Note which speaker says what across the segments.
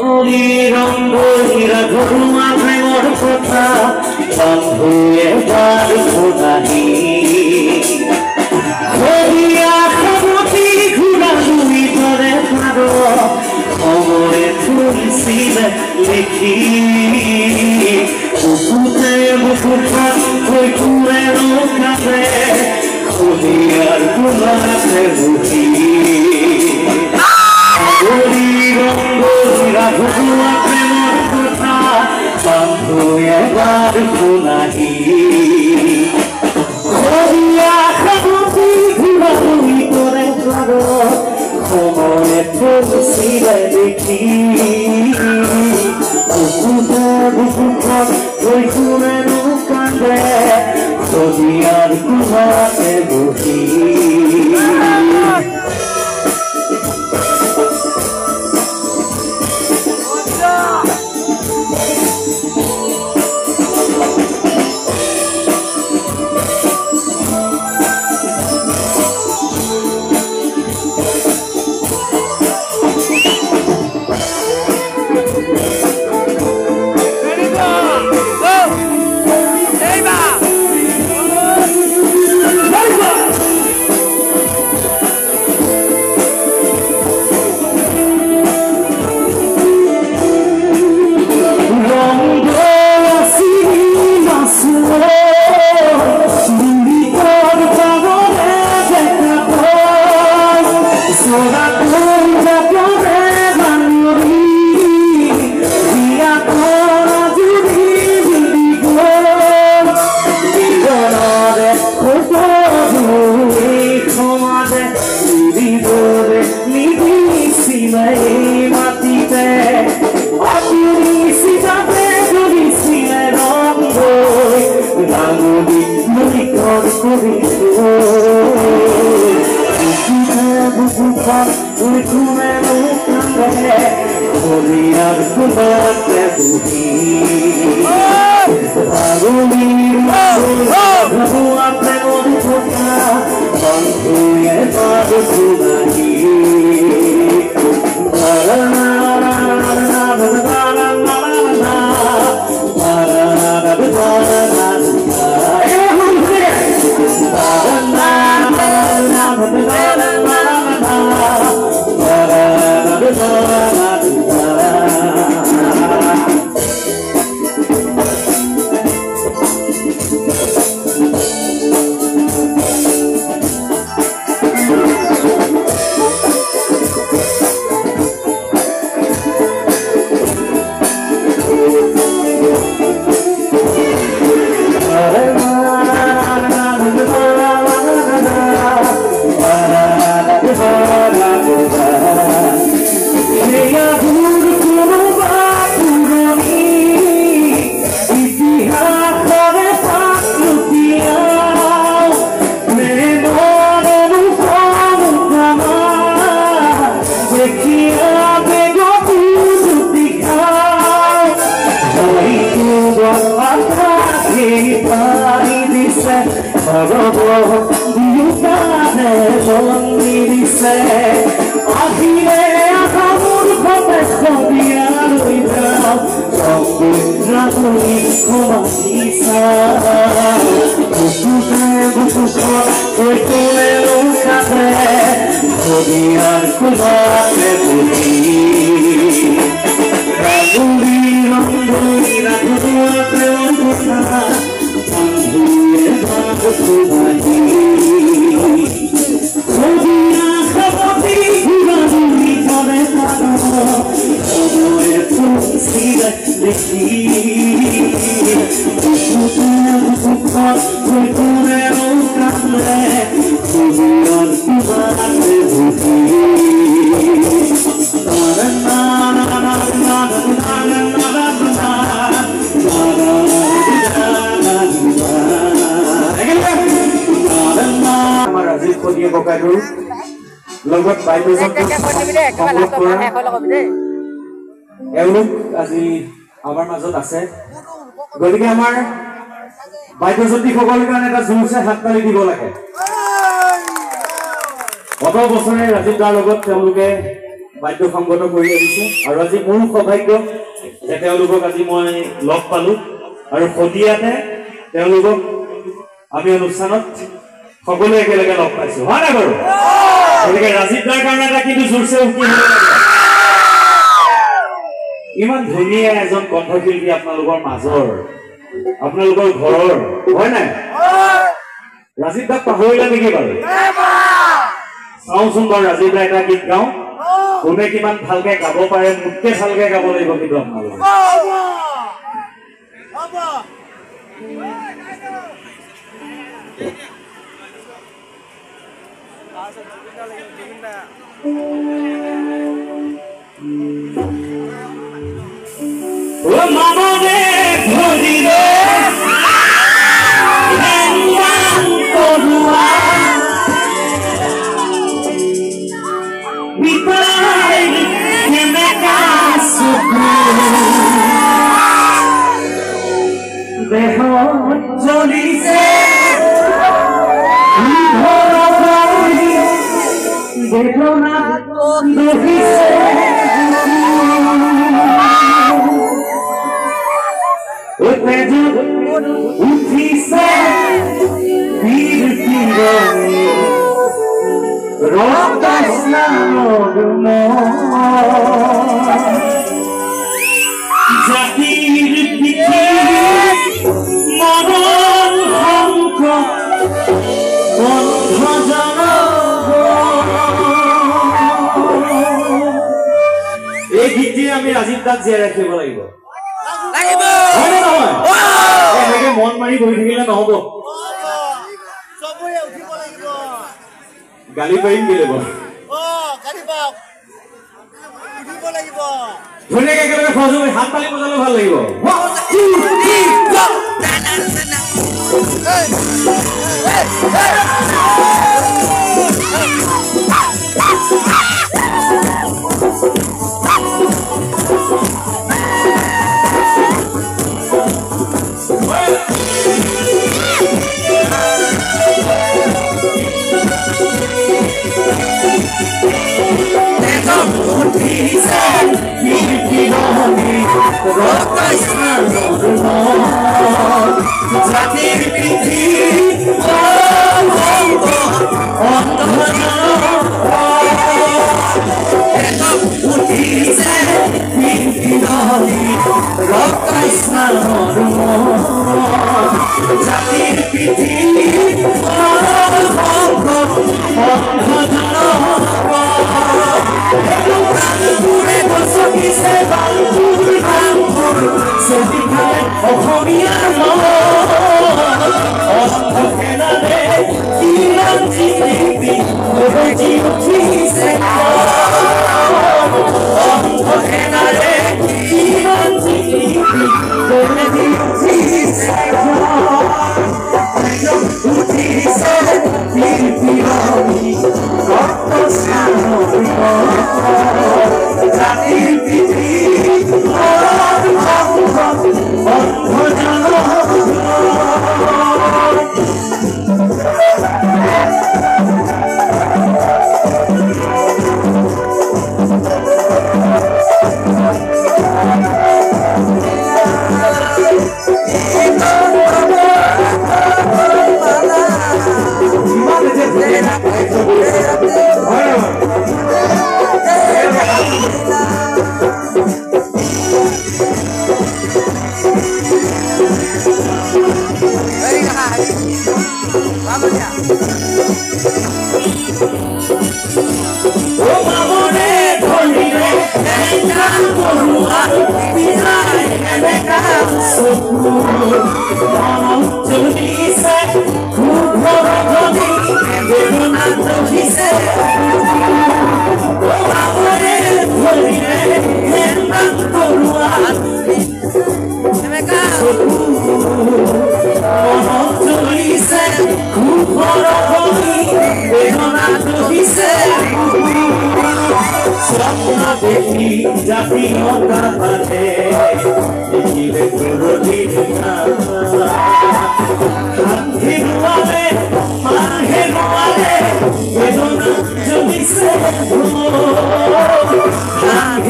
Speaker 1: রঙ্গ হীরা ঘটনা প্রেমর কথা বন্ধুয়ে বার খোদাহি হরিয়া খবতি ঘুরা ঘুরি ধরে পারো খবরে তুলছিলে লিখি বুকুতে বুকুটা কই ঘুরে নৌকাতে হরিয়ার গুলাতে বুঝি হরি রঙ্গ হীরা ঘটনা প্রেমর কথা বন্ধুয়ে বার খোদাহি হরিয়া খবতি ঘুরা ঘুরি ধরে পারো খবরে তুলছিলে লিখি বুকুতে বুকুটা কই ঘুরে নৌকাতে হরিয়ার গুলাতে বুঝি হরিয়ার গুলাতে বুঝি ভগবাতে মধুটা বন্ধুয়ে বার খোদাহি হরিয়ার গুলাতে বুঝি রাগুলি রঙ্গলি রাগুয়া প্রেম কথা বন্ধুয়ে বার খোদাহি হরিয়া খবতি ঘুরা ঘুরি ধরে পারো খবরে তুলছিলে লিখি বুকুতে বুকুটা কই ঘুরে নৌকাতে হরিয়ার গুলাতে বুঝি লগত এওঁলোক আজি আমাৰ মাজত আছে গতিকে আমাৰ বাদ্যযন্ত্ৰীসকলৰ কাৰণে এটা জোৰছে হাততালি দিব লাগে গত বছৰে ৰাজীৱ দাৰ লগত তেওঁলোকে বাদ্যসংগত কৰি আহিছে আৰু আজি মোৰ সৌভাগ্য যে তেওঁলোকক আজি মই লগ পালো আৰু সদিয়াতে তেওঁলোকক আমি অনুষ্ঠানত সকলোৱে একেলগে লগ পাইছো হয় না বাৰু গতিকে ৰাজীৱ দাৰ কাৰণে এটা কিন্তু জোৰছে উঠি হ'ব ইমান ধুনীয়া এজন কণ্ঠশিল্পী আপোনালোকৰ মাজৰ আপোনালোকৰ ঘৰৰ হয় নাই ৰাজীৱ দাক পাহৰিলা নেকি বাৰু চাওঁচোন বাৰু ৰাজীৱ দা এটা গীত গাওঁ কোনে কিমান ভালকে গাব পাৰে মোতকে ভালকে গাব লাগিব কিন্তু আপোনালোকে এই গীতটি আমি ৰাজীৱ দাক জীয়াই ৰাখিব লাগিব মন মাৰি বহি থাকিলে নহব গালি পাৰিম কি লাগিব ধুনীয়াকে একেলগে সহযোগ হাত তালি বজালে ভাল লাগিব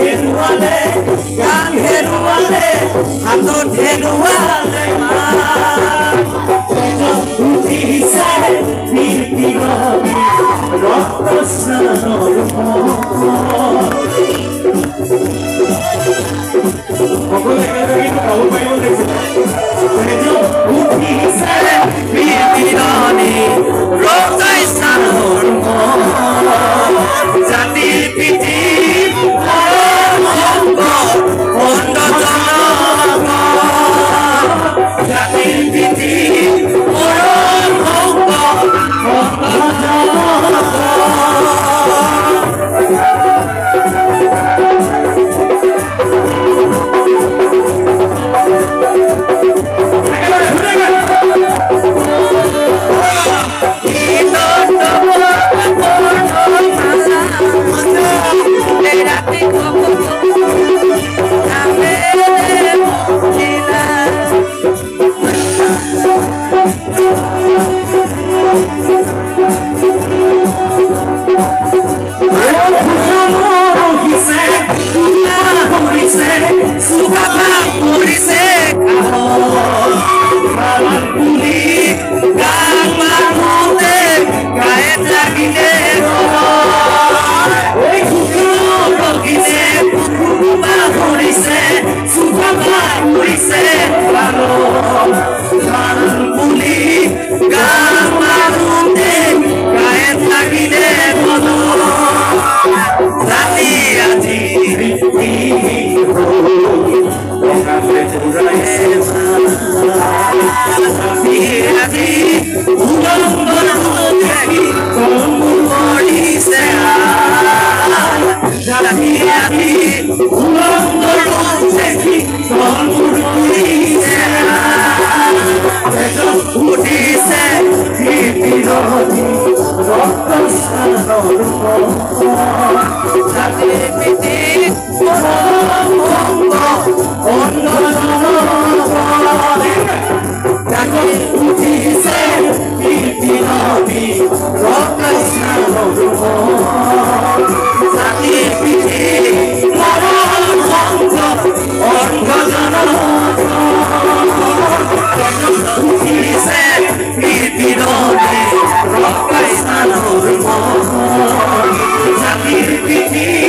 Speaker 2: হেৰুৱালে গান হেৰুৱালে হাতত হেৰুৱালে উঠিছে ৰক্ত স্নানৰ সকলো একেলগে গাব পাৰিব লাগিছিল উঠিছে ৰক্ত স্নানৰ জাতিৰ পিঠি জাতিৰ পিঠি